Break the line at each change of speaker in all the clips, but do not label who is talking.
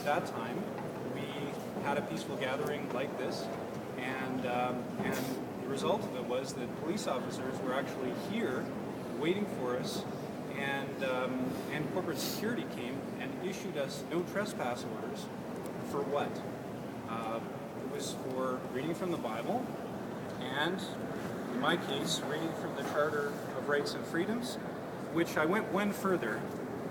that time, we had a peaceful gathering like this, and the result of it was that police officers were actually here waiting for us, and corporate security came and issued us no trespass orders. For what? It was for reading from the Bible, and in my case, reading from the Charter of Rights and Freedoms, which I went one further.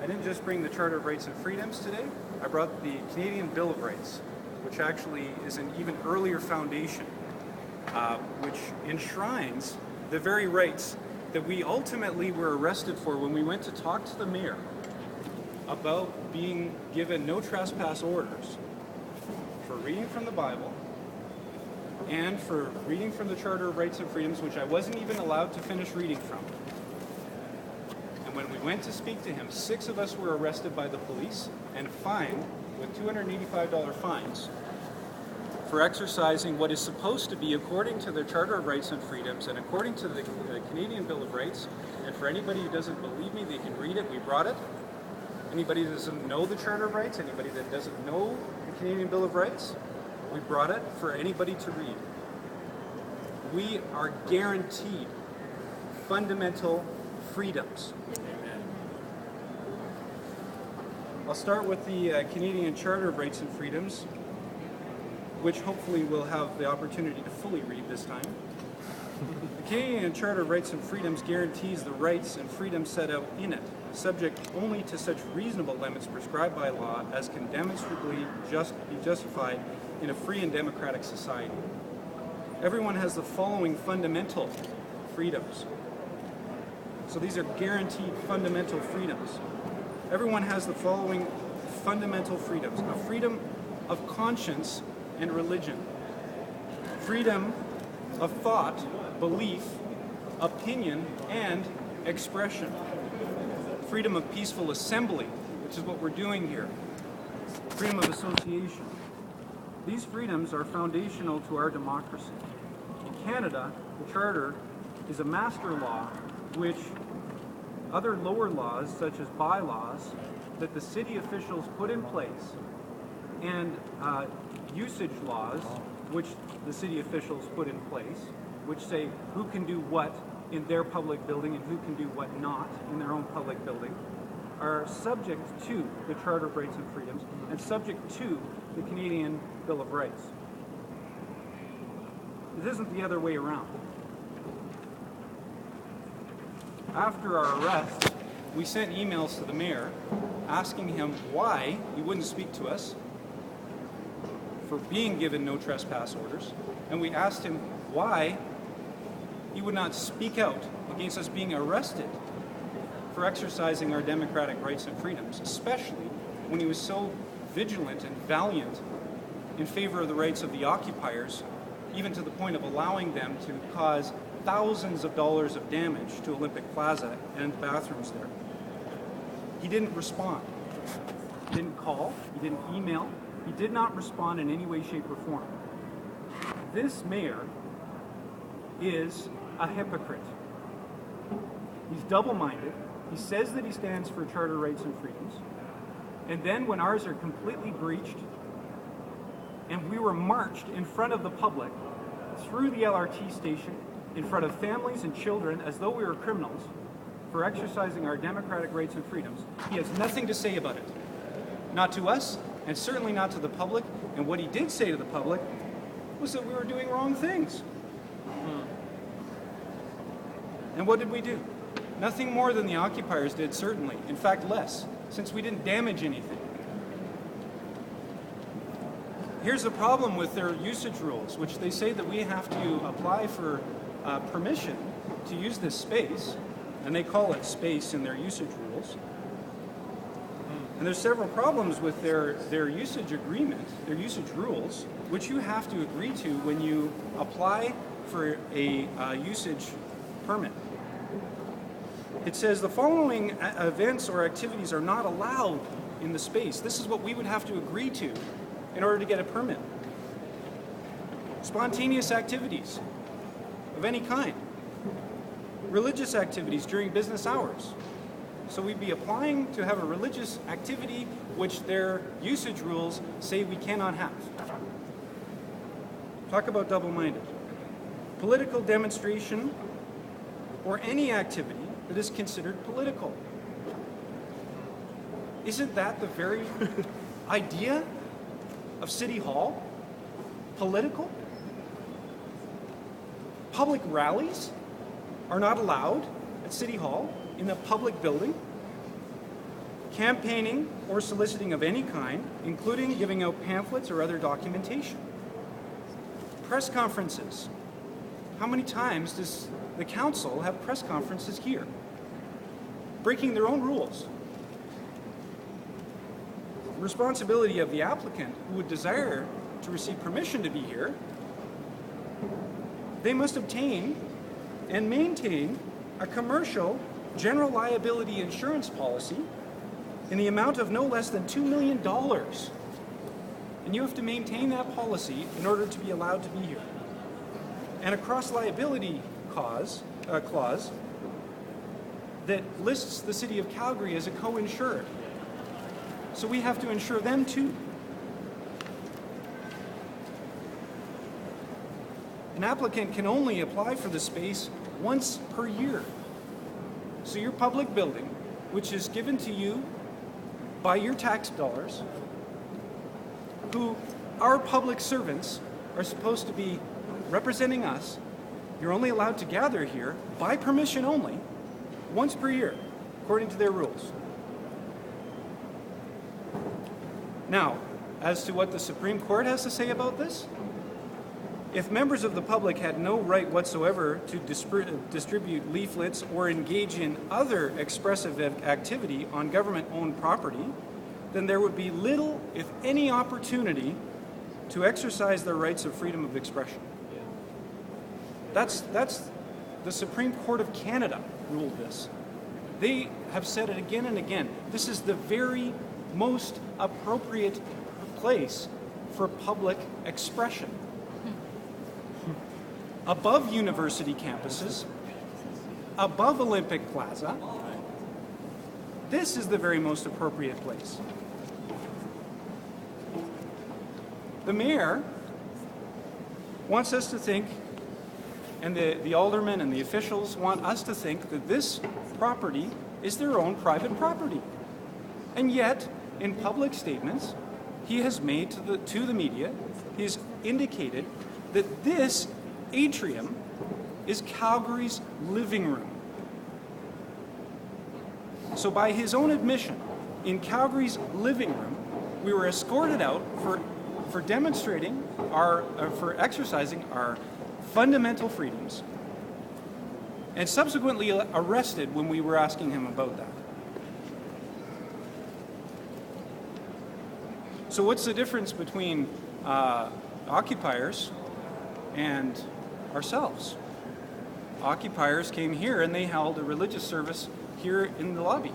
I didn't just bring the Charter of Rights and Freedoms today, I brought the Canadian Bill of Rights, which actually is an even earlier foundation, which enshrines the very rights that we ultimately were arrested for when we went to talk to the mayor about being given no trespass orders for reading from the Bible and for reading from the Charter of Rights and Freedoms, which I wasn't even allowed to finish reading from. And when we went to speak to him, 6 of us were arrested by the police and fined with $285 fines for exercising what is supposed to be, according to the Charter of Rights and Freedoms and according to the Canadian Bill of Rights. And for anybody who doesn't believe me, they can read it. We brought it. Anybody that doesn't know the Charter of Rights, anybody that doesn't know the Canadian Bill of Rights, we brought it for anybody to read. We are guaranteed fundamental freedoms. Amen. I'll start with the Canadian Charter of Rights and Freedoms, which hopefully we'll have the opportunity to fully read this time. The Canadian Charter of Rights and Freedoms guarantees the rights and freedoms set out in it, subject only to such reasonable limits prescribed by law as can demonstrably be justified in a free and democratic society. Everyone has the following fundamental freedoms. So these are guaranteed fundamental freedoms. Everyone has the following fundamental freedoms: a freedom of conscience and religion, freedom of thought, belief, opinion, and expression, freedom of peaceful assembly, which is what we're doing here, freedom of association. These freedoms are foundational to our democracy. In Canada, the Charter is a master law which other lower laws, such as bylaws, that the city officials put in place, and usage laws, which the city officials put in place, which say who can do what in their public building and who can do what not in their own public building, are subject to the Charter of Rights and Freedoms and subject to the Canadian Bill of Rights. It isn't the other way around. After our arrest, we sent emails to the mayor asking him why he wouldn't speak to us for being given no trespass orders, and we asked him why he would not speak out against us being arrested for exercising our democratic rights and freedoms, especially when he was so vigilant and valiant in favor of the rights of the occupiers, even to the point of allowing them to cause thousands of dollars of damage to Olympic Plaza and the bathrooms there. He didn't respond. He didn't call. He didn't email. He did not respond in any way, shape, or form. This mayor is a hypocrite. He's double-minded. He says that he stands for charter rights and freedoms. And then when ours are completely breached, and we were marched in front of the public through the LRT station, in front of families and children, as though we were criminals, for exercising our democratic rights and freedoms, he has nothing to say about it. Not to us, and certainly not to the public. And what he did say to the public was that we were doing wrong things. And what did we do? Nothing more than the occupiers did, certainly. In fact, less, since we didn't damage anything. Here's the problem with their usage rules, which they say that we have to apply for permission to use this space, and they call it space in their usage rules. And there's several problems with their usage agreement, their usage rules, which you have to agree to when you apply for a usage permit. It says the following events or activities are not allowed in the space. This is what we would have to agree to in order to get a permit. Spontaneous activities of any kind. Religious activities during business hours. So we'd be applying to have a religious activity which their usage rules say we cannot have. Talk about double-minded. Political demonstration or any activity that is considered political. Isn't that the very idea of City Hall? Political? Public rallies are not allowed at City Hall in a public building. Campaigning or soliciting of any kind, including giving out pamphlets or other documentation. Press conferences. How many times does the council have press conferences here? Breaking their own rules. Responsibility of the applicant who would desire to receive permission to be here, they must obtain and maintain a commercial general liability insurance policy in the amount of no less than $2 million. And you have to maintain that policy in order to be allowed to be here. And a cross-liability clause that lists the City of Calgary as a co-insured. So we have to insure them too. An applicant can only apply for the space once per year. So your public building, which is given to you by your tax dollars, who our public servants are supposed to be representing us, you're only allowed to gather here by permission only once per year, according to their rules. Now, as to what the Supreme Court has to say about this, if members of the public had no right whatsoever to distribute leaflets or engage in other expressive activity on government-owned property, then there would be little, if any, opportunity to exercise their rights of freedom of expression. That's the Supreme Court of Canada ruled this. They have said it again and again. This is the very most appropriate place for public expression. Above university campuses, above Olympic Plaza, this is the very most appropriate place. The mayor wants us to think, and the aldermen and the officials want us to think, that this property is their own private property. And yet, in public statements, he has made to the media, he's indicated that this atrium is Calgary's living room. So by his own admission, in Calgary's living room, we were escorted out for demonstrating for exercising our fundamental freedoms, and subsequently arrested when we were asking him about that. So what's the difference between occupiers and ourselves? Occupiers came here and they held a religious service here in the lobby.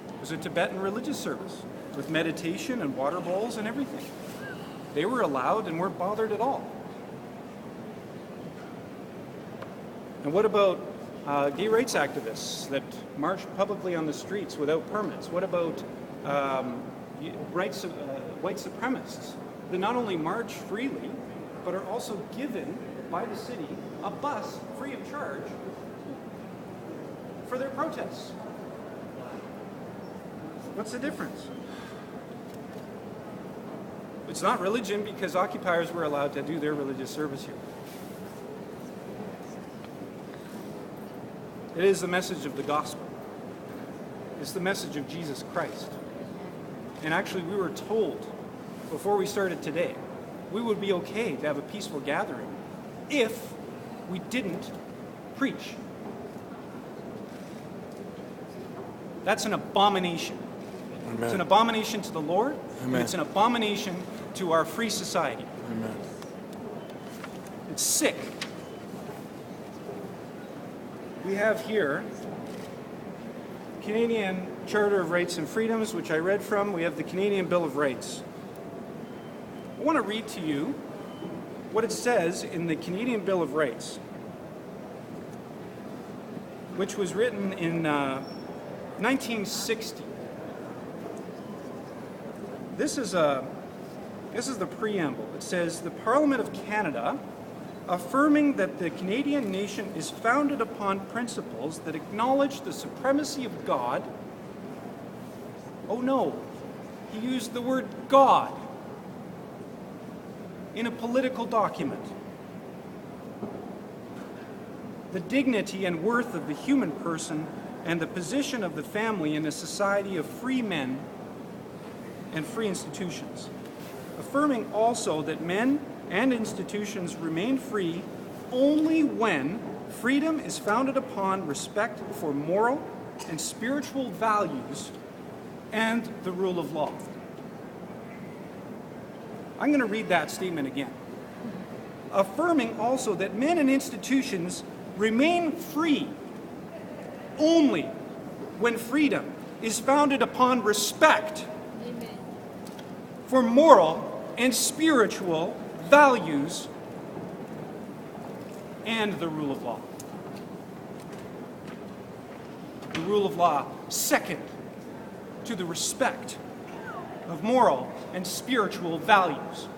It was a Tibetan religious service with meditation and water bowls and everything. They were allowed and weren't bothered at all. And what about gay rights activists that march publicly on the streets without permits? What about white supremacists that not only march freely, but are also given by the city a bus free of charge for their protests? What's the difference? It's not religion because occupiers were allowed to do their religious service here. It is the message of the gospel. It's the message of Jesus Christ. And actually, we were told before we started today, we would be okay to have a peaceful gathering if we didn't preach. That's an abomination.
Amen.
It's an abomination to the Lord,
Amen.
and it's an abomination to our free society.
Amen.
It's sick. We have here Canadian Charter of Rights and Freedoms, which I read from. We have the Canadian Bill of Rights. I want to read to you what it says in the Canadian Bill of Rights, which was written in 1960. this is the preamble. It says, the Parliament of Canada, affirming that the Canadian nation is founded upon principles that acknowledge the supremacy of God. Oh no, he used the word God in a political document. The dignity and worth of the human person and the position of the family in a society of free men and free institutions. Affirming also that men and institutions remain free only when freedom is founded upon respect for moral and spiritual values and the rule of law. I'm going to read that statement again. Affirming also that men and institutions remain free only when freedom is founded upon respect for moral and spiritual values and the rule of law. The rule of law, second to the respect of moral and spiritual values.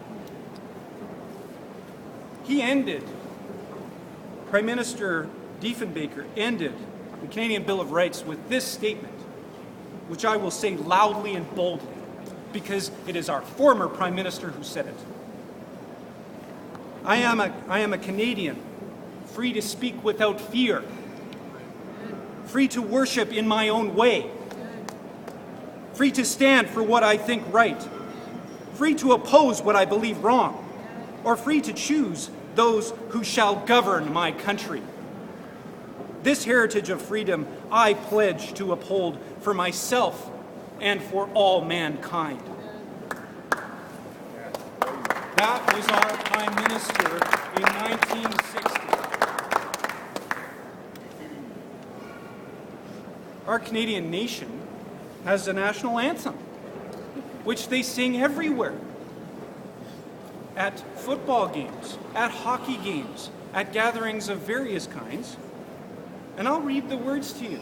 Prime Minister Diefenbaker ended the Canadian Bill of Rights with this statement, which I will say loudly and boldly, because it is our former Prime Minister who said it. I am a Canadian, free to speak without fear, free to worship in my own way, free to stand for what I think right, free to oppose what I believe wrong, or free to choose those who shall govern my country. This heritage of freedom I pledge to uphold for myself and for all mankind. That was our Prime Minister in 1960. Our Canadian nation has a national anthem, which they sing everywhere. At football games, at hockey games, at gatherings of various kinds. And I'll read the words to you,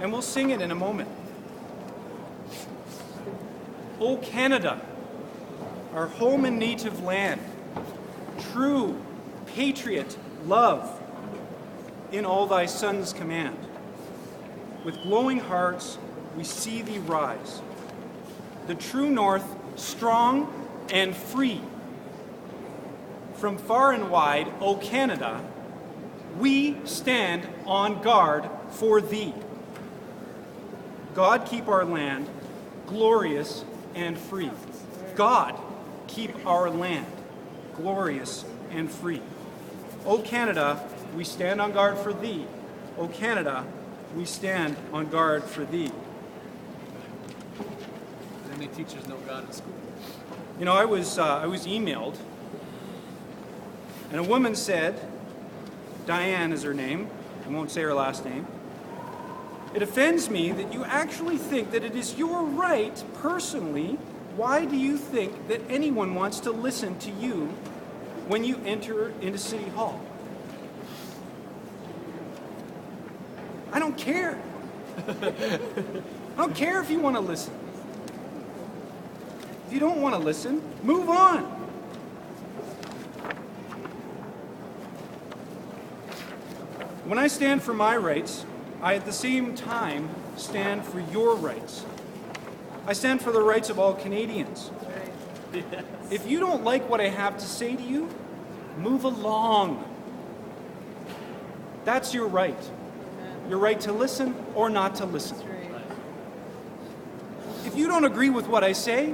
and we'll sing it in a moment. O Canada, our home and native land, true patriot love in all thy sons' command. With glowing hearts we see thee rise, the true north strong and free. From far and wide, O Canada, we stand on guard for thee. God keep our land glorious and free. God keep our land glorious and free. O Canada, we stand on guard for thee. O Canada, we stand on guard for thee.
How many teachers know God in school?
You know, I was emailed, and a woman said, Diane is her name, I won't say her last name, it offends me that you actually think that it is your right, personally. Why do you think that anyone wants to listen to you when you enter into City Hall? I don't care. I don't care if you want to listen. If you don't want to listen, move on. When I stand for my rights, I at the same time stand for your rights. I stand for the rights of all Canadians.
Yes.
If you don't like what I have to say to you, move along. That's your right. Your right to listen or not to listen. If you don't agree with what I say,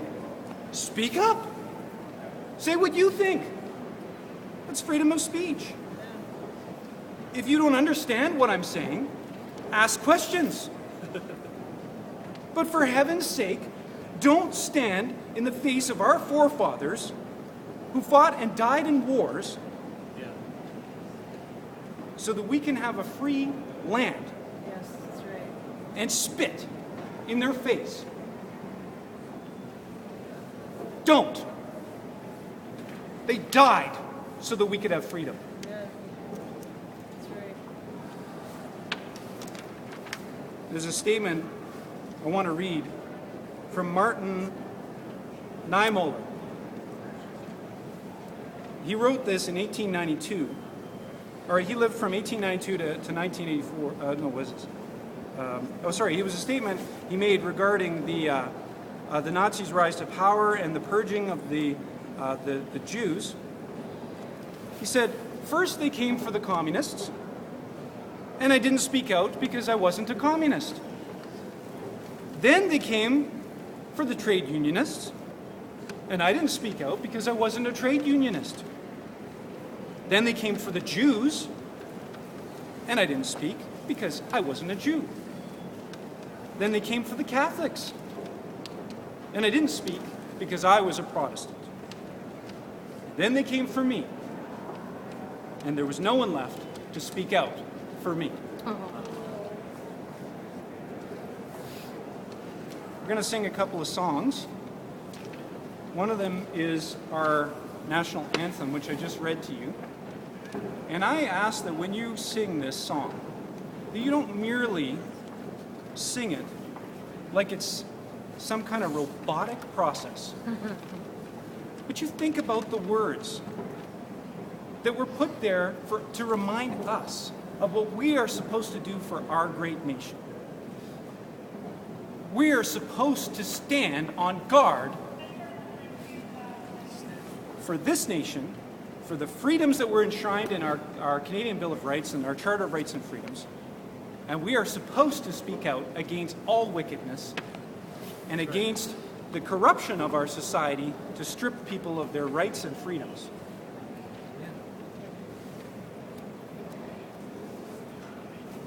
speak up. Say what you think. That's freedom of speech. If you don't understand what I'm saying, ask questions. But for heaven's sake, don't stand in the face of our forefathers who fought and died in wars so that we can have a free land.
Yes, that's right.
And spit in their face. Don't. They died so that we could have freedom.
Yeah, that's right.
There's a statement I want to read from Martin Niemann. He wrote this in 1892, or he lived from 1892 to 1984. No, was it? He was a statement he made regarding the Nazis' rise to power and the purging of the Jews. He said, "First they came for the communists, and I didn't speak out because I wasn't a communist. Then they came for the trade unionists, and I didn't speak out because I wasn't a trade unionist. Then they came for the Jews, and I didn't speak because I wasn't a Jew. Then they came for the Catholics, and I didn't speak because I was a Protestant. Then they came for me, and there was no one left to speak out for me." We're going to sing a couple of songs. One of them is our National Anthem, which I just read to you. And I ask that when you sing this song, that you don't merely sing it like it's some kind of robotic process, but you think about the words that were put there to remind us of what we are supposed to do for our great nation. We are supposed to stand on guard for this nation, for the freedoms that were enshrined in our Canadian Bill of Rights and our Charter of Rights and Freedoms. And we are supposed to speak out against all wickedness and against the corruption of our society to strip people of their rights and freedoms.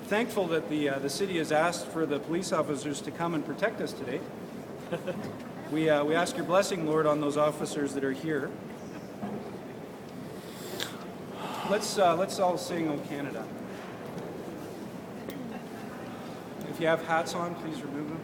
Thankful that the city has asked for the police officers to come and protect us today. We ask your blessing, Lord, on those officers that are here. Let's all sing "O Canada." If you have hats on, please remove them.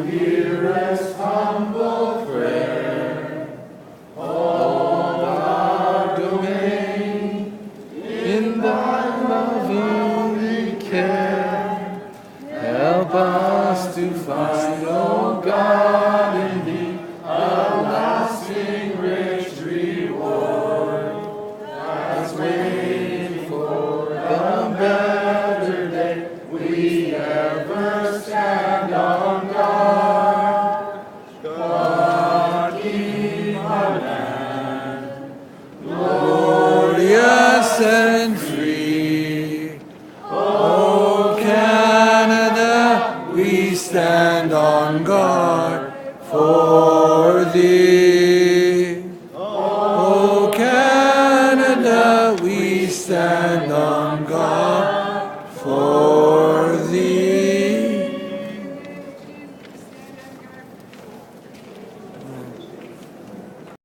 hearest humble prayer. Hold our domain in thy loving care. Help us to find, O God, in thee a lasting rich reward. As waiting for the better day, we ever stand on guard. God, keep our land glorious and free. O Canada, we stand on guard for thee. O Canada, we stand on